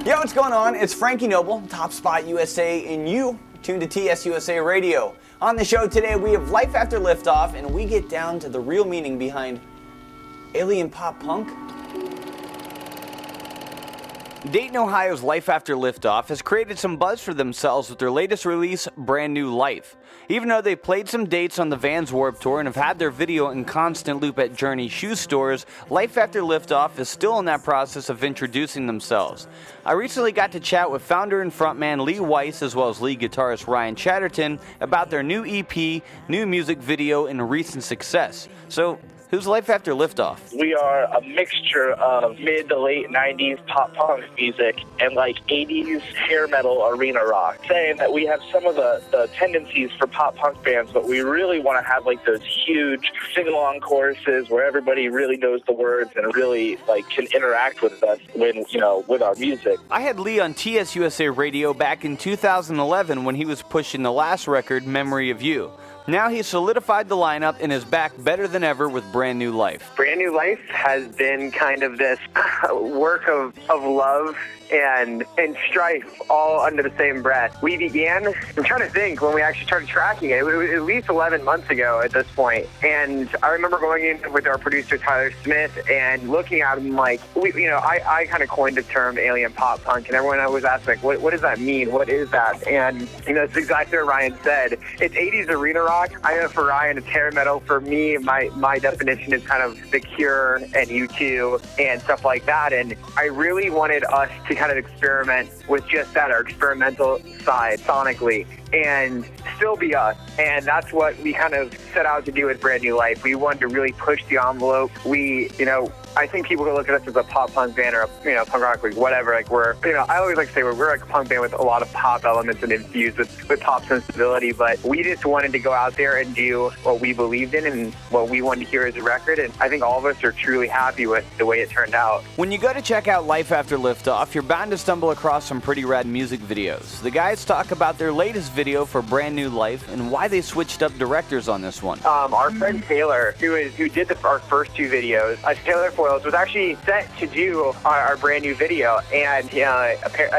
Yo, what's going on? It's Frankie Nobile, Topspot USA, and you tuned to TSUSA Radio. On the show today, we have Life After Liftoff, and we get down to the real meaning behind alien pop punk. Dayton, Ohio's Life After Liftoff has created some buzz for themselves with their latest release, Brand New Life. Even though they played some dates on the Vans Warped Tour and have had their video in constant loop at Journey shoe stores, Life After Liftoff is still in that process of introducing themselves. I recently got to chat with founder and frontman Lee Weiss as well as lead guitarist Ryan Chatterton about their new EP, new music video, and recent success. So, who's Life After Liftoff? We are a mixture of mid to late 90s pop punk music and like 80s hair metal arena rock. Saying that we have some of the tendencies for pop punk bands, but we really want to have like those huge sing-along choruses where everybody really knows the words and really like can interact with us when, with our music. I had Lee on TSUSA Radio back in 2011 when he was pushing the last record, Memory of You. Now he's solidified the lineup and is back better than ever with Brand New Life. Brand New Life has been kind of this work of love and strife all under the same breath. We began, I'm trying to think when we actually started tracking it. It was at least 11 months ago at this point. And I remember going in with our producer Tyler Smith and looking at him like, I kind of coined the term alien pop punk, and everyone was asking, like, what does that mean? What is that? And, it's exactly what Ryan said. It's 80s arena rock. I know for Ryan, it's hair metal. For me, my definition is kind of The Cure and U2 and stuff like that. And I really wanted us to kind of experiment with just that, our experimental side sonically, and still be us. And that's what we kind of set out to do with Brand New Life. We wanted to really push the envelope. I think people can look at us as a pop punk band or a punk rock, like whatever. Like I always like to say we're like a punk band with a lot of pop elements and infused with pop sensibility. But we just wanted to go out there and do what we believed in and what we wanted to hear as a record. And I think all of us are truly happy with the way it turned out. When you go to check out Life After Liftoff, you're bound to stumble across some pretty rad music videos. The guys talk about their latest video for Brand New Life and why they switched up directors on this one. Our friend Taylor, who did our first two videos, Taylor was actually set to do our brand new video, and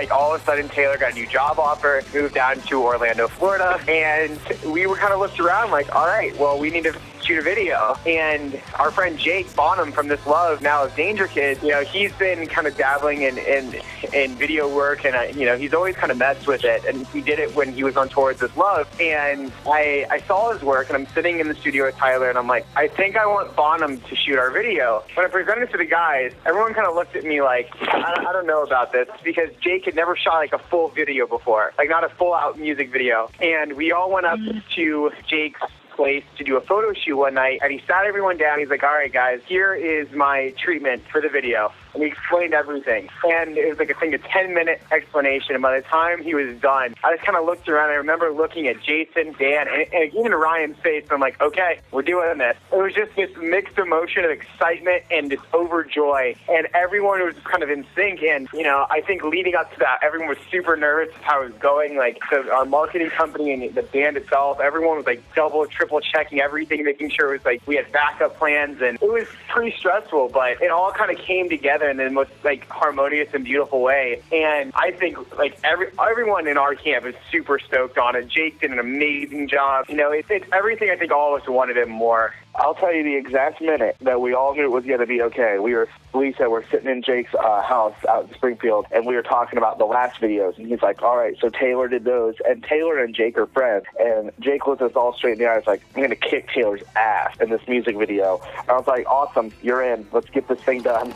all of a sudden Taylor got a new job offer, moved down to Orlando, Florida, and we were kind of looked around like, all right, well, we need to shoot a video. And our friend Jake Bonham from This Love, now of Danger Kids, he's been kind of dabbling in video work, and he's always kind of messed with it, and he did it when he was on tour with This Love. And I saw his work, and I'm sitting in the studio with Tyler, and I'm like, I think I want Bonham to shoot our video. When I presented it to the guys, everyone kind of looked at me like, I don't know about this, because Jake had never shot like a full video before, like not a full out music video. And we all went up to Jake's place to do a photo shoot one night, and he sat everyone down. He's like, all right, guys, here is my treatment for the video. And he explained everything. And it was like, I think, a 10-minute explanation. And by the time he was done, I just kind of looked around. I remember looking at Jason, Dan, and even Ryan's face. And I'm like, okay, we're doing this. It was just this mixed emotion of excitement and just overjoy. And everyone was just kind of in sync. And, I think leading up to that, everyone was super nervous of how it was going. Like, so our marketing company and the band itself, everyone was like double, triple checking everything, making sure it was like we had backup plans. And it was pretty stressful, but it all kind of came together in the most like harmonious and beautiful way. And I think like everyone in our camp is super stoked on it. Jake did an amazing job. It's everything I think all of us wanted it more. I'll tell you the exact minute that we all knew it was going to be okay. Lisa, we're sitting in Jake's house out in Springfield, and we were talking about the last videos, and he's like, all right, so Taylor did those, and Taylor and Jake are friends, and Jake looked us all straight in the eyes like, I'm going to kick Taylor's ass in this music video. And I was like, awesome, you're in. Let's get this thing done.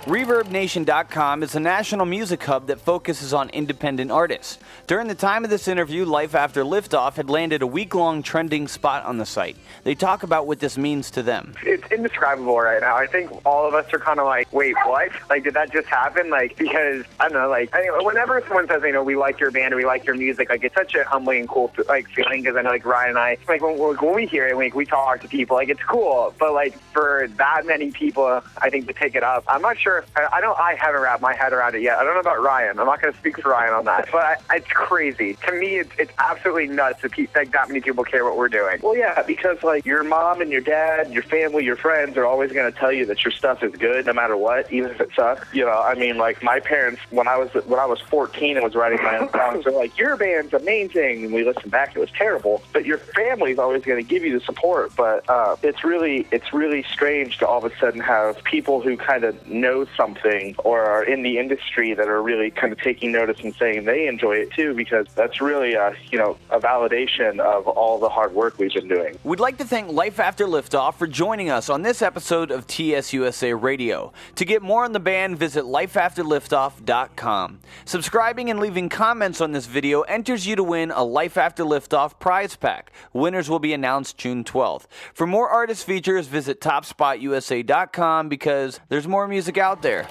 ReverbNation.com is a national music hub that focuses on independent artists. During the time of this interview, Life After Liftoff had landed a week-long trending spot on the site. They talk about what this means to them. It's indescribable right now. I think all of us are kind of like, wait, what? Like, did that just happen? Like, because, I don't know, like, whenever someone says, we like your band or we like your music, like, it's such a humbling and cool, like, feeling, because I know, like, Ryan and I, like, when we hear it, we talk to people, like, it's cool, but, like, for that many people, I think, to pick it up, I'm not sure sure. I haven't wrapped my head around it yet. I don't know about Ryan. I'm not going to speak for Ryan on that. But it's crazy. To me, it's absolutely nuts that many people care what we're doing. Well, yeah, because like your mom and your dad, your family, your friends are always going to tell you that your stuff is good no matter what, even if it sucks. You know, I mean, like my parents, when I was 14 and was writing my own songs, they're like, your band's amazing. And we listened back, it was terrible. But your family's always going to give you the support. But it's really strange to all of a sudden have people who kind of know something or are in the industry that are really kind of taking notice and saying they enjoy it too, because that's really a validation of all the hard work we've been doing. We'd like to thank Life After Liftoff for joining us on this episode of TSUSA Radio. To get more on the band, visit lifeafterliftoff.com. Subscribing and leaving comments on this video enters you to win a Life After Liftoff prize pack. Winners will be announced June 12th. For more artist features, visit topspotusa.com because there's more music out there.